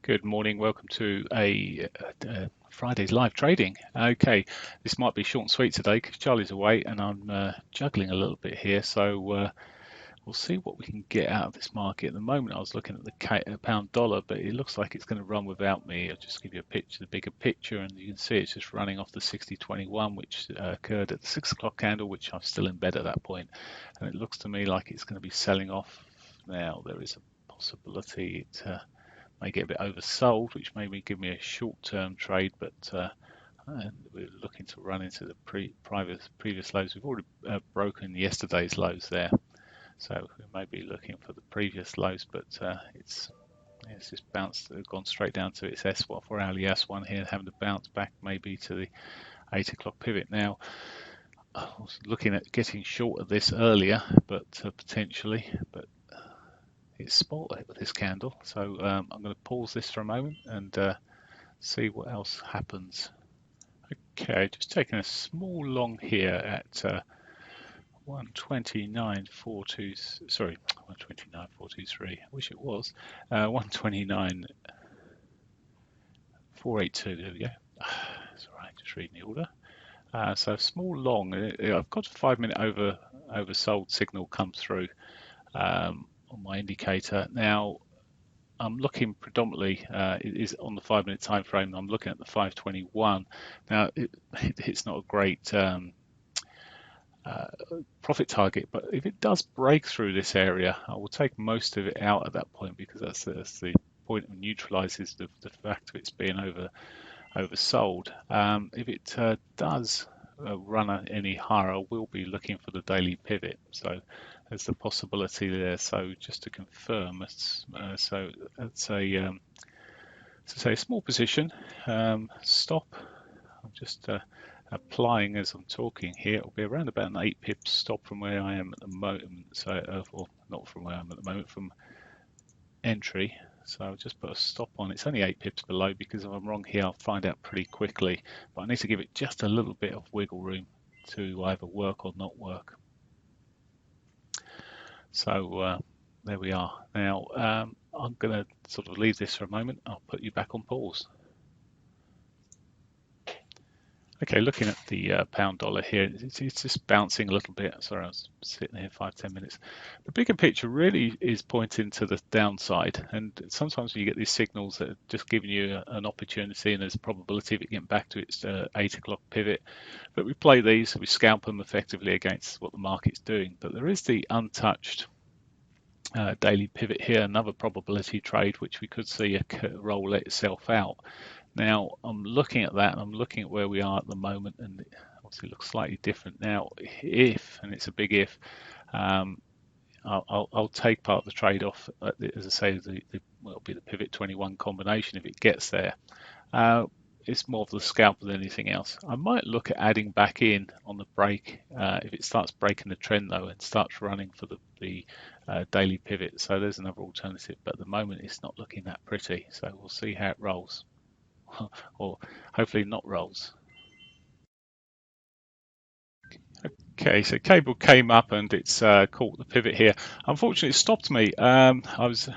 Good morning. Welcome to Friday's live trading. Okay, this might be short and sweet today because Charlie's away and I'm juggling a little bit here. So we'll see what we can get out of this market. At the moment, I was looking at the pound dollar, but it looks like it's going to run without me. I'll just give you a picture, the bigger picture, and you can see it's just running off the 60.21, which occurred at the 6 o'clock candle, which I'm still in bed at that point. And it looks to me like it's going to be selling off now. There is a possibility it may get a bit oversold, which may give me a short-term trade, but we're looking to run into the previous lows. We've already broken yesterday's lows there, so we may be looking for the previous lows, but it's just bounced, gone straight down to its S1 for hourly S1 here, having to bounce back maybe to the 8 o'clock pivot. Now, I was looking at getting short of this earlier, but potentially, but it's spotted with this candle, so I'm going to pause this for a moment and see what else happens. Okay, just taking a small long here at 129.42. Sorry, 129.423. I wish it was 129.482. There we go. It's all right. Just reading the order. So small long. I've got a 5-minute oversold signal come through. On my indicator. Now I'm looking predominantly it is on the 5-minute time frame. I'm looking at the 521. Now it's not a great profit target, but if it does break through this area, I will take most of it out at that point, because that's the point that neutralizes the fact of it's being oversold. If it does run any higher, I will be looking for the daily pivot. So there's the possibility there. So just to confirm, so it's a small position stop. I'm just applying as I'm talking here. It'll be around about an 8 pips stop from where I am at the moment. So, or not from where I am at the moment, from entry. So I'll just put a stop on. It's only 8 pips below, because if I'm wrong here, I'll find out pretty quickly. But I need to give it just a little bit of wiggle room to either work or not work. So there we are. Now I'm going to sort of leave this for a moment. I'll put you back on pause. Okay, looking at the pound dollar here, it's just bouncing a little bit. Sorry, I was sitting here 5-10 minutes. The bigger picture really is pointing to the downside, and sometimes when you get these signals that are just giving you an opportunity, and there's a probability of it getting back to its 8 o'clock pivot. But we play these, we scalp them effectively against what the market's doing. But there is the untouched daily pivot here, another probability trade, which we could see roll itself out. Now I'm looking at that, and I'm looking at where we are at the moment, and it obviously looks slightly different now. If, and it's a big if, I'll take part of the trade-off, as I say, it'll be the pivot 21 combination if it gets there. It's more of the scalp than anything else. I might look at adding back in on the break if it starts breaking the trend though, and starts running for the daily pivot. So there's another alternative, but at the moment it's not looking that pretty. So we'll see how it rolls. Or hopefully not rolls. Okay, so cable came up and it's caught the pivot here. Unfortunately, it stopped me. I was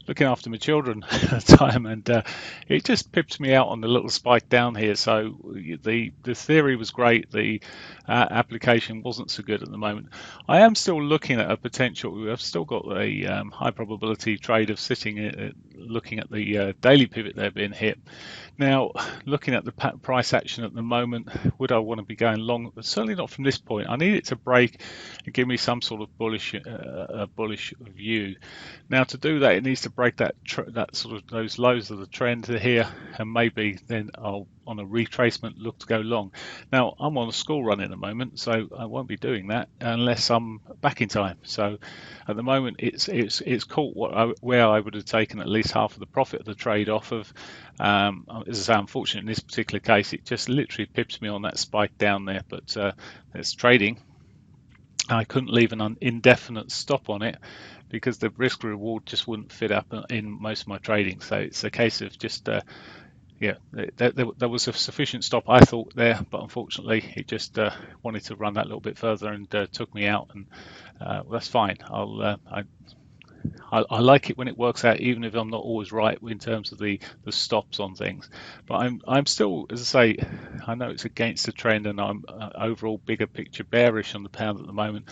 looking after my children at the time, and it just pipped me out on the little spike down here. So the theory was great, the application wasn't so good at the moment. I am still looking at a potential. I've still got a high probability trade of sitting looking at the daily pivot there being hit. Now, looking at the price action at the moment, would I want to be going long? But certainly not from this point. I need it to break and give me some sort of bullish view. Now, to do that, it needs to break that sort of those lows of the trend here, and maybe then I'll, on a retracement, look to go long. Now, I'm on a school run at the moment, so I won't be doing that unless I'm back in time. So at the moment, it's caught where I would have taken at least half of the profit of the trade off of. As I say, unfortunately, in this particular case, it just literally pips me on that spike down there. But it's trading. I couldn't leave an indefinite stop on it because the risk reward just wouldn't fit up in most of my trading. So it's a case of just yeah, there was a sufficient stop, I thought, there, but unfortunately it just wanted to run that little bit further and took me out, and well, that's fine. I like it when it works out, even if I'm not always right in terms of the stops on things. But I'm still, as I say, I know it's against the trend, and I'm overall bigger picture bearish on the pound at the moment.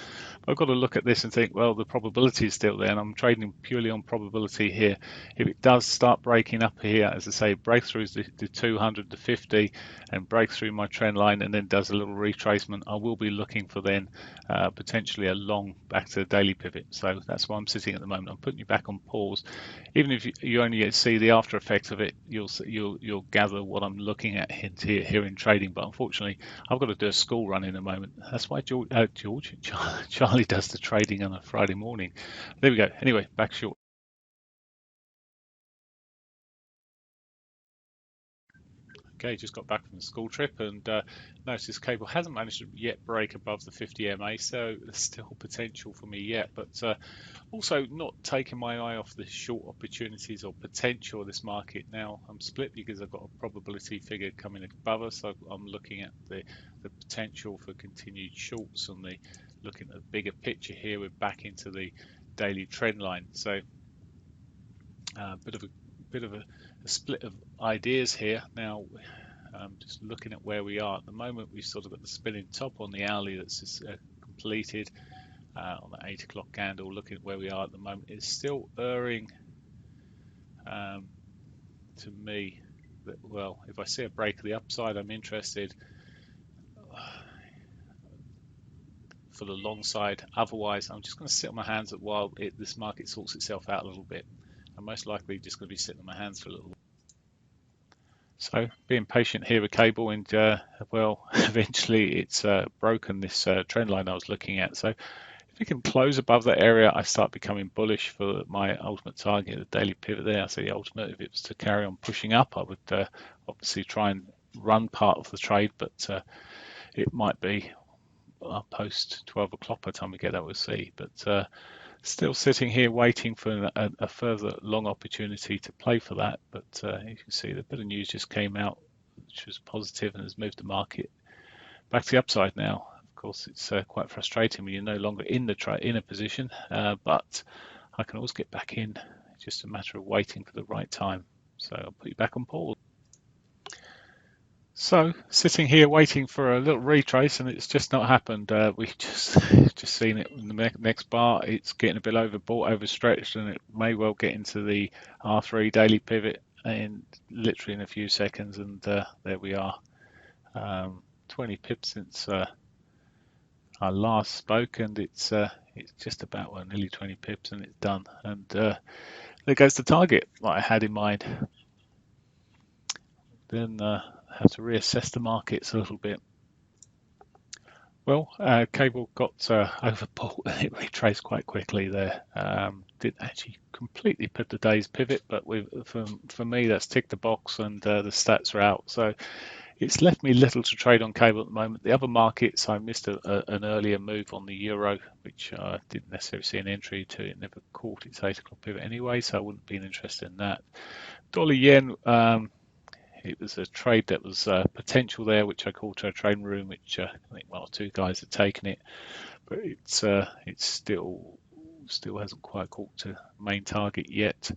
I've got to look at this and think, well, the probability is still there, and I'm trading purely on probability here. If it does start breaking up here, as I say, breakthroughs the 200 to 50 and breaks through my trend line and then does a little retracement, I will be looking for then potentially a long back to the daily pivot. So that's why I'm sitting at the moment. I'm putting you back on pause. Even if you only see the after effects of it, you'll gather what I'm looking at here in trading. But unfortunately, I've got to do a school run in a moment. That's why Charlie does the trading on a Friday morning. There we go. Anyway, back short. Okay, just got back from the school trip and noticed this cable hasn't managed to yet break above the 50 MA, so there's still potential for me yet. But also not taking my eye off the short opportunities or potential of this market now. I'm split because I've got a probability figure coming above us, so I'm looking at the potential for continued shorts on the looking at the bigger picture here. We're back into the daily trend line, so bit of a split of ideas here. Now, just looking at where we are at the moment, we've sort of got the spinning top on the hourly that's just completed on the 8 o'clock candle. Looking at where we are at the moment, it's still erring to me that, well, if I see a break of the upside, I'm interested for the long side. Otherwise, I'm just going to sit on my hands while this market sorts itself out a little bit. I'm most likely just going to be sitting on my hands for a little bit. So being patient here with cable, and well, eventually it's broken this trend line I was looking at. So if it can close above that area, I start becoming bullish for my ultimate target, the daily pivot there. I say the ultimate, if it was to carry on pushing up, I would obviously try and run part of the trade, but it might be post 12 o'clock by the time we get that, we'll see. But still sitting here waiting for a further long opportunity to play for that. But you can see the bit of news just came out, which was positive and has moved the market back to the upside now. Of course, it's quite frustrating when you're no longer in a position, but I can always get back in. It's just a matter of waiting for the right time. So I'll put you back on pause. So sitting here waiting for a little retrace, and it's just not happened. We've just seen it in the next bar. It's getting a bit overbought, overstretched, and it may well get into the R3 daily pivot in literally in a few seconds. And there we are, 20 pips since I last spoke, and it's just about, well, nearly 20 pips, and it's done. And there goes the target that I had in mind. Then have to reassess the markets a little bit. Well, cable got overbought and it retraced quite quickly there. Didn't actually completely put the day's pivot, but for me that's ticked the box, and the stats are out. So it's left me little to trade on cable at the moment. The other markets, I missed an earlier move on the euro, which I didn't necessarily see an entry to. It never caught its 8 o'clock pivot anyway, so I wouldn't be interested in that. Dollar yen. It was a trade that was potential there, which I called to a trading room, which I think one or two guys had taken it, but it's still hasn't quite caught to main target yet.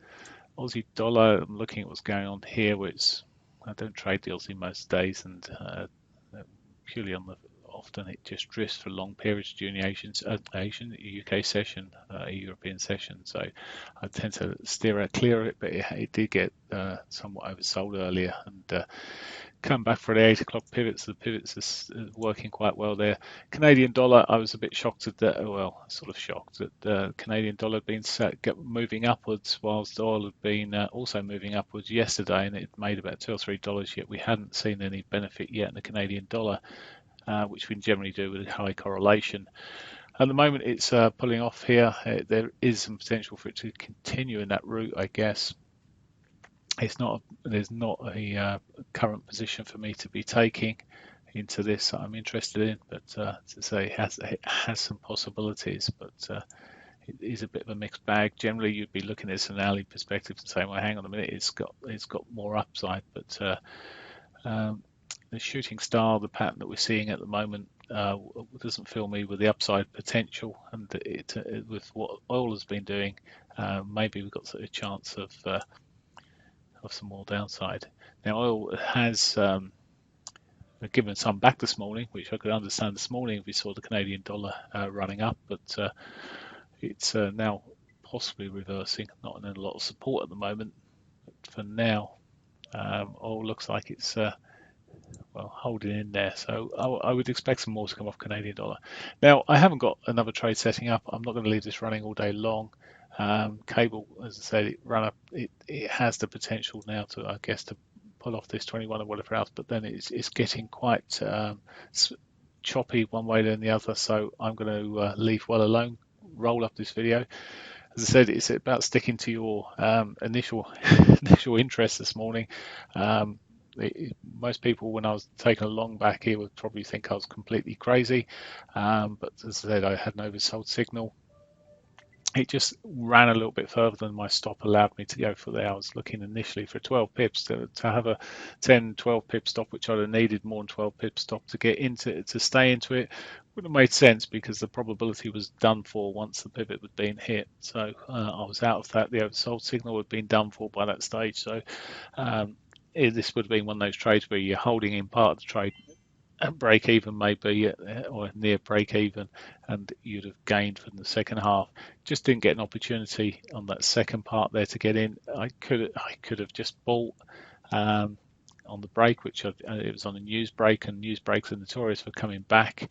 Aussie dollar, I'm looking at what's going on here, which I don't trade the Aussie most days, and purely on the often it just drifts for long periods during the Asian UK session, European session. So I tend to steer clear of it, but it did get somewhat oversold earlier, and come back for the 8 o'clock pivots. The pivots are working quite well there. Canadian dollar, I was a bit shocked at that. Well, sort of shocked that the Canadian dollar had been moving upwards, whilst oil had been also moving upwards yesterday, and it made about $2 or $3. Yet we hadn't seen any benefit yet in the Canadian dollar, which we generally do with a high correlation. At the moment, it's pulling off here. There is some potential for it to continue in that route, I guess. There's not a current position for me to be taking into this that I'm interested in, but to say it has some possibilities, but it is a bit of a mixed bag. Generally, you'd be looking at this from an hourly perspective and saying, well, hang on a minute, it's got more upside, but the shooting star, the pattern that we're seeing at the moment, doesn't fill me with the upside potential, and with what oil has been doing, maybe we've got a chance of some more downside. Now oil has given some back this morning, which I could understand this morning if we saw the Canadian dollar running up, but it's now possibly reversing, not in a lot of support at the moment. But for now, oil looks like it's well, holding in there. So I would expect some more to come off Canadian dollar. Now, I haven't got another trade setting up. I'm not going to leave this running all day long. Cable, as I said, it has the potential now to, I guess, to pull off this 21 or whatever else, but then it's getting quite choppy one way than the other. So I'm going to leave well alone, roll up this video. As I said, it's about sticking to your initial interest this morning. Most people, when I was taking a long back here, would probably think I was completely crazy. But as I said, I had an oversold signal. It just ran a little bit further than my stop allowed me to go for there. I was looking initially for 12 pips to have a 10, 12 pip stop, which I'd have needed more than 12 pip stop to get into to stay into it. Would have made sense because the probability was done for once the pivot had been hit. So I was out of that. The oversold signal had been done for by that stage. So this would have been one of those trades where you're holding in part of the trade at break even, maybe, or near break even, and you'd have gained from the second half. Just didn't get an opportunity on that second part there to get in. I could have just bought on the break, which it was on a news break, and news breaks are notorious for coming back.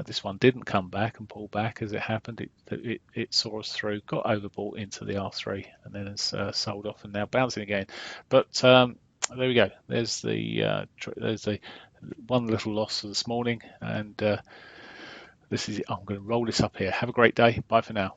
This one didn't come back and pull back as it happened. It saw us through, got overbought into the R3, and then it's sold off and now bouncing again. But there we go. There's the one little loss this morning, and this is it. I'm going to roll this up here. Have a great day. Bye for now.